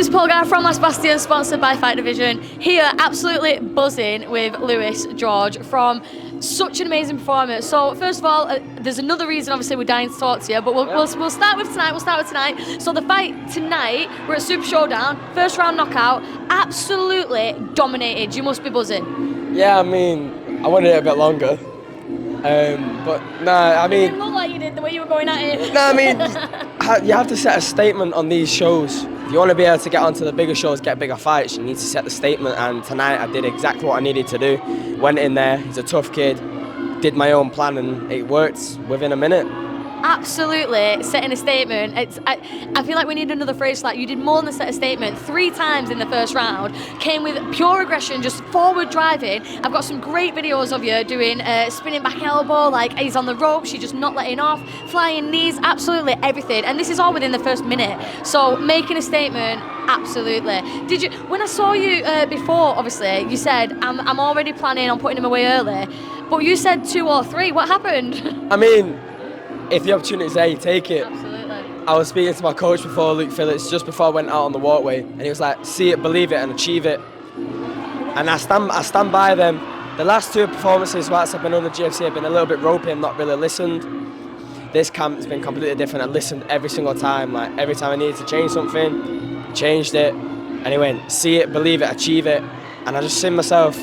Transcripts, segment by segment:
is Paul Guy from Last Bastion, sponsored by Fight Division. Here, absolutely buzzing with Lewis George from such an amazing performance. So, first of all, there's another reason, obviously, we're dying to talk to you, but we'll start with tonight. So, the fight tonight, we're at Super Showdown, first round knockout, absolutely dominated. You must be buzzing. Yeah, I mean, I wanted it a bit longer. But nah, I mean, It didn't look like you did the way you were going at it. nah, I mean, you have to set a statement on these shows. If you want to be able to get onto the bigger shows, get bigger fights, you need to set the statement. And tonight I did exactly what I needed to do. Went in there, he's a tough kid, did my own plan, and it worked within a minute. Absolutely setting a statement. I feel like we need another phrase like you did more than set a statement. 3 times in the first round, came with pure aggression, just forward driving. I've got some great videos of you doing spinning back elbow, like he's on the ropes, you're just not letting off, flying knees, absolutely everything. And this is all within the first minute. So making a statement, absolutely. Did you? When I saw you before, obviously, you said I'm already planning on putting him away early, but you said 2 or 3. What happened? I mean, if the opportunity's there, you take it. Absolutely. I was speaking to my coach before, Luke Phillips, just before I went out on the walkway, and he was like, see it, believe it, and achieve it. And I stand by them. The last 2 performances whilst I've been on the GFC have been a little bit ropey and not really listened. This camp has been completely different. I listened every single time. Like, every time I needed to change something, changed it. And he went, see it, believe it, achieve it. And I just seen myself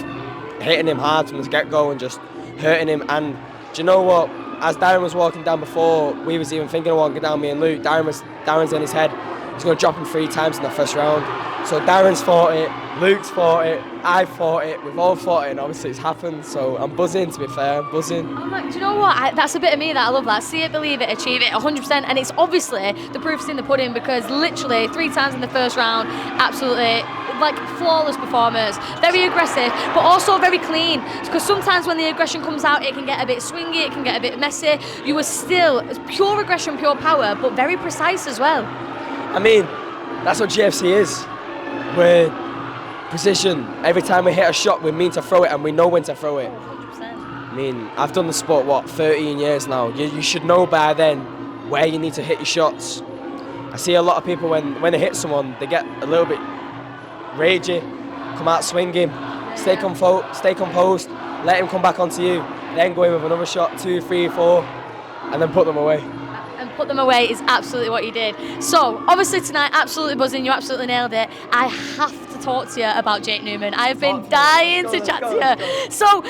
hitting him hard from the get-go and just hurting him. And do you know what? As Darren was walking down before we was even thinking of walking down, me and Luke, Darren's in his head, he's going to drop him 3 times in the first round. So Darren's fought it, Luke's fought it, I fought it, we've all fought it, and obviously it's happened, so I'm buzzing, to be fair, I'm buzzing. I'm like, do you know what? That's a bit of me that I love that. See it, believe it, achieve it, 100%. And it's obviously the proof's in the pudding because literally 3 times in the first round, absolutely like flawless performance, very aggressive, but also very clean. Because sometimes when the aggression comes out, it can get a bit swingy, it can get a bit messy. You were still pure aggression, pure power, but very precise as well. I mean, that's what GFC is. We're precision. Every time we hit a shot, we mean to throw it and we know when to throw it. 100%. I mean, I've done the sport, 13 years now. You should know by then where you need to hit your shots. I see a lot of people when they hit someone, they get a little bit ragey, come out swinging, stay composed, let him come back onto you, then go in with another shot, 2, 3, 4, and then put them away. And put them away is absolutely what you did. So, obviously tonight, absolutely buzzing, you absolutely nailed it. I have to talk to you about Jake Newman. I have been dying to chat to you. So,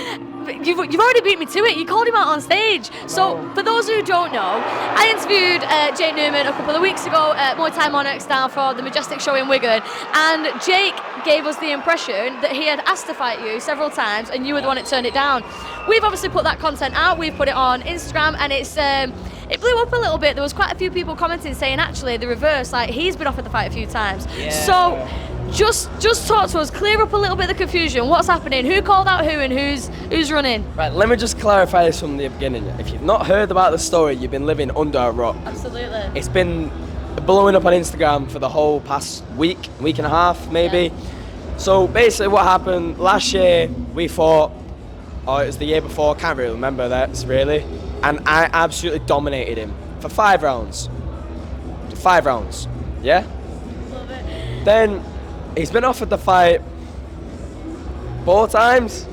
you've already beat me to it. You called him out on stage. So, for those who don't know, I interviewed Jake Newman a couple of weeks ago at Muay Thai Monarchs down for the Majestic show in Wigan, and Jake gave us the impression that he had asked to fight you several times and you were the one that turned it down. We've obviously put that content out, we've put it on Instagram, and it blew up a little bit. There was quite a few people commenting saying actually the reverse, like he's been offered the fight a few times. Yeah. So just talk to us, clear up a little bit of the confusion. What's happening? Who called out who and who's running? Right, let me just clarify this from the beginning. If you've not heard about the story, you've been living under a rock. Absolutely. It's been blowing up on Instagram for the whole past week and a half maybe. Yeah. So basically what happened, last year we fought, or it was the year before, I can't really remember that really, and I absolutely dominated him for 5 rounds. 5 rounds, yeah? Love it. Then he's been offered the fight 4 times,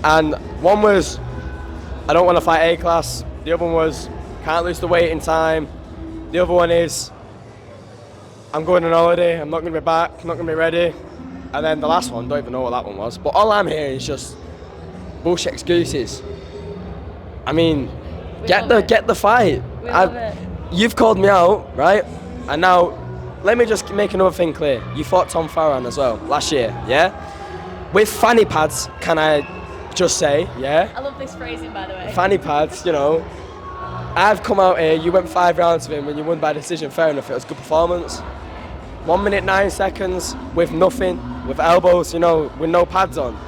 and one was, I don't want to fight A-class, the other one was, can't lose the weight in time, the other one is, I'm going on holiday, I'm not going to be back, I'm not going to be ready, and then the last one, don't even know what that one was, but all I'm hearing is just bullshit excuses. I mean, get the fight. You've called me out, right? And now, let me just make another thing clear. You fought Tom Farron as well last year, yeah? With fanny pads, can I just say, yeah? I love this phrasing, by the way. Fanny pads, you know. I've come out here, you went 5 rounds with him and you won by decision, fair enough, it was a good performance. 1 minute 9 seconds with nothing, with elbows, you know, with no pads on.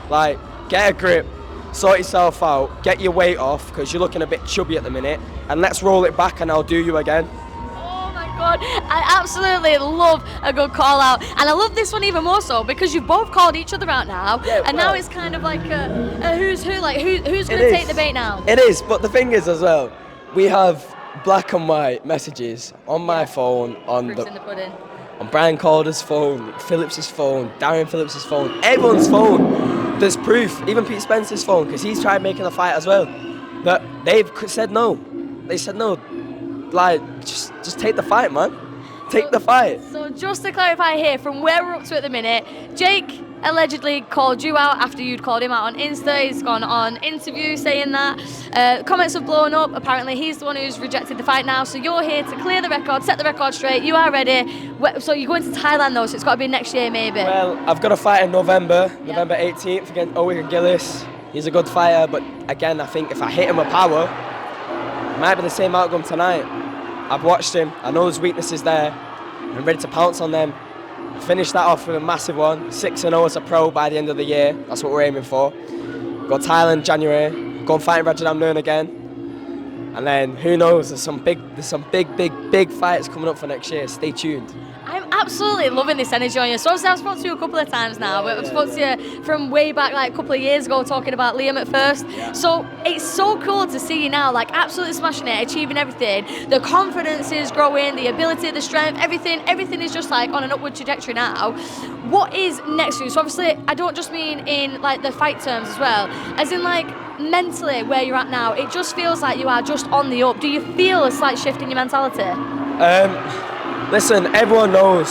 Like, get a grip, sort yourself out, get your weight off, because you're looking a bit chubby at the minute, and let's roll it back and I'll do you again. Oh my God, I absolutely love a good call out, and I love this one even more so because you've both called each other out now, yeah, and now it's kind of like a who's who, like who's going to take the bait now? It is, but the thing is as well, we have black and white messages on my phone, on on Brian Calder's phone, Phillips' phone, Darren Phillips' phone, everyone's phone. There's proof, even Pete Spencer's phone, because he's tried making a fight as well. That they've said no. They said no. Like, just take the fight, man. Take the fight. So just to clarify here, from where we're up to at the minute, Jake allegedly called you out after you'd called him out on Insta. He's gone on interview saying that. Comments have blown up. Apparently he's the one who's rejected the fight now. So you're here to clear the record, set the record straight. You are ready. So you're going to Thailand though, so it's got to be next year maybe. Well, I've got a fight in November 18th against Owen Gillis. He's a good fighter, but again, I think if I hit him with power, it might be the same outcome tonight. I've watched him. I know there's weaknesses there. I'm ready to pounce on them. Finish that off with a massive one. 6-0 as a pro by the end of the year. That's what we're aiming for. Go Thailand January. Go and fight in Rajadam Noon again. And then who knows? There's some big fights coming up for next year. Stay tuned. I'm absolutely loving this energy on you. So obviously I've spoken to you a couple of times now. I've spoken to you from way back, like a couple of years ago, talking about Liam at first. Yeah. So it's so cool to see you now, like absolutely smashing it, achieving everything. The confidence is growing, the ability, the strength, everything is just like on an upward trajectory now. What is next for you? So obviously I don't just mean in like the fight terms as well, as in like mentally where you're at now. It just feels like you are just on the up. Do you feel a slight shift in your mentality? Listen, everyone knows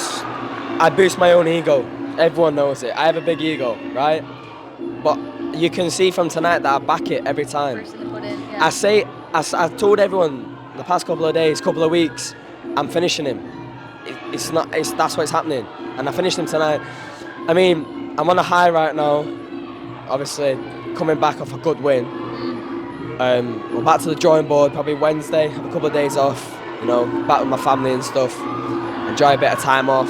I boost my own ego. Everyone knows it. I have a big ego, right? But you can see from tonight that I back it every time. I told everyone the past couple of days, couple of weeks, I'm finishing him. That's what's happening. And I finished him tonight. I mean, I'm on a high right now. Obviously, coming back off a good win. We're back to the drawing board probably Wednesday, have a couple of days off. You know, back with my family and stuff, enjoy a bit of time off,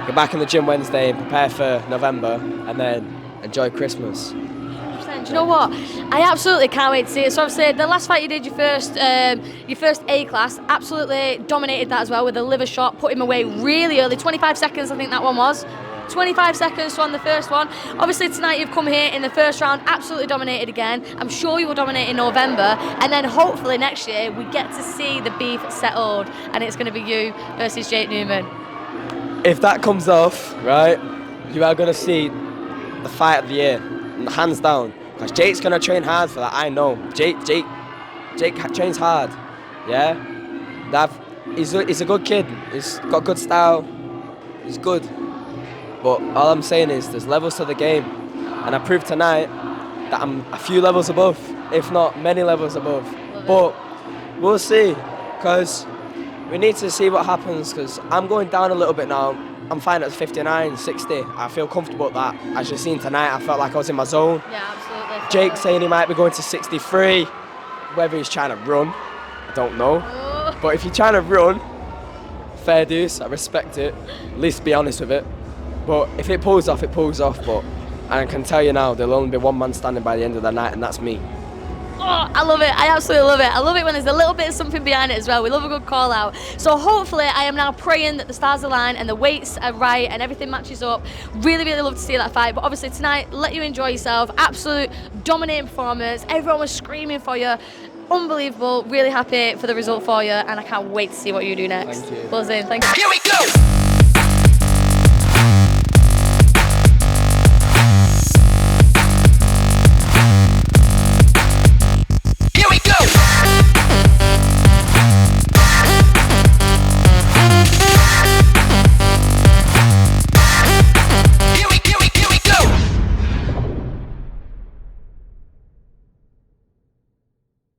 get back in the gym Wednesday and prepare for November, and then enjoy Christmas. Do you know what? I absolutely can't wait to see it. So obviously the last fight you did, your first A-class, absolutely dominated that as well with a liver shot, put him away really early, 25 seconds I think that one was. 25 seconds on the first one. Obviously tonight you've come here in the first round, absolutely dominated again. I'm sure you will dominate in November, and then hopefully next year we get to see the beef settled and it's going to be you versus Jake Newman. If that comes off, right, you are going to see the fight of the year, hands down. Because Jake's going to train hard for that, I know. Jake trains hard, yeah? He's a good kid, he's got good style, he's good. But all I'm saying is there's levels to the game, and I proved tonight that I'm a few levels above, if not many levels above. But we'll see, because we need to see what happens, because I'm going down a little bit now. I'm fine at 59, 60. I feel comfortable at that. As you've seen tonight, I felt like I was in my zone. Yeah, absolutely. Jake saying he might be going to 63. Whether he's trying to run, I don't know. Oh. But if you're trying to run, fair dues, I respect it. At least be honest with it. But if it pulls off, it pulls off. But I can tell you now, there'll only be one man standing by the end of the night, and that's me. Oh, I love it. I absolutely love it. I love it when there's a little bit of something behind it as well. We love a good call out. So hopefully I am now praying that the stars align and the weights are right and everything matches up. Really, really love to see that fight. But obviously tonight, let you enjoy yourself. Absolute dominating performance. Everyone was screaming for you. Unbelievable. Really happy for the result for you. And I can't wait to see what you do next. Thank you. Buzzing. Thank you. Here we go.